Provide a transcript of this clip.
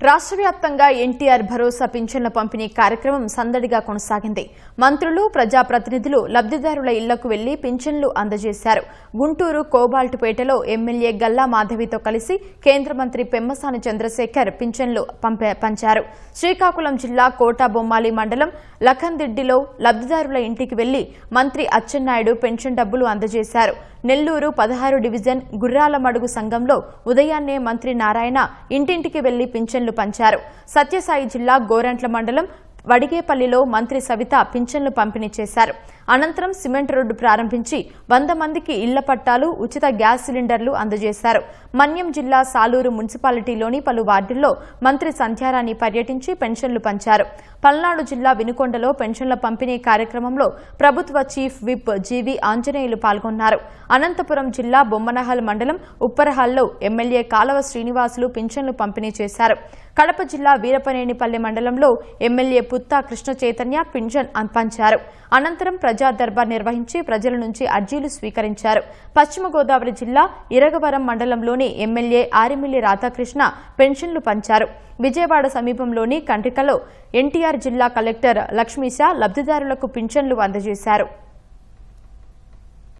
రాష్ట్ర వ్యాప్తంగా ఎన్టీఆర్ భరోసా పింఛన్ల పంపిణీ కార్యక్రమం సందడిగా కొనసాగింది. మంత్రులు, ప్రజాప్రతినిధులు లబ్ధిదారుల ఇళ్లకు వెళ్లి పింఛన్లు అందజేశారు. గుంటూరు కోబాల్టుపేటలో ఎమ్మెల్యే గల్లా మాధవితో కలిసి కేంద్ర మంత్రి పెమ్మసాని చంద్రశేఖర్ పింఛన్లు పంచారు. శ్రీకాకుళం జిల్లా కోటబొమ్మాలి మండలం లఖందిడ్డిలో లబ్ధిదారుల ఇంటికి వెళ్లి మంత్రి అచ్చెన్నాయుడు పెన్షన్ డబ్బులు అందజేశారు. నెల్లూరు 16 డివిజన్ గుర్రాలమడుగు సంఘంలో ఉదయాన్నే మంత్రి నారాయణ ఇంటింటికి వెళ్లి పింఛన్లు పంచారు. సత్యసాయి జిల్లా గోరంట్ల మండలం వడిగేపల్లిలో మంత్రి సవిత పింఛన్లు పంపిణీ చేశారు. అనంతరం సిమెంట్ రోడ్డు ప్రారంభించి 100 మందికి ఇళ్ల పట్టాలు, ఉచిత గ్యాస్ సిలిండర్లు అందజేశారు. మన్యం జిల్లా సాలూరు మున్సిపాలిటీలోని పలు వార్డుల్లో మంత్రి సంధ్యారాణి పర్యటించి పెన్షన్లు పంచారు. పల్నాడు జిల్లా వినుకొండలో పెన్షన్ల పంపిణీ కార్యక్రమంలో ప్రభుత్వ చీఫ్ విప్ జీవి ఆంజనేయులు పాల్గొన్నారు. అనంతపురం జిల్లా బొమ్మనహల్ మండలం ఉప్పరహాల్లో ఎమ్మెల్యే కాలవ శ్రీనివాసులు పింఛన్లు పంపిణీ చేశారు. కడప జిల్లా వీరపనేనిపల్లె మండలంలో ఎమ్మెల్యే పుత్తా కృష్ణ చైతన్య పింఛన్ పంచారు. అనంతరం ప్రజా దర్బార్ నిర్వహించి ప్రజల నుంచి అర్జీలు స్వీకరించారు. పశ్చిమ గోదావరి జిల్లా ఇరగవరం మండలంలోని ఎమ్మెల్యే ఆరిమిల్లి రాధాకృష్ణ పెన్షన్లు పంచారు. విజయవాడ సమీపంలోని కండ్రికలో ఎన్టీఆర్ జిల్లా కలెక్టర్ లక్ష్మీశ లబ్ధిదారులకు పింఛన్లు అందజేశారు.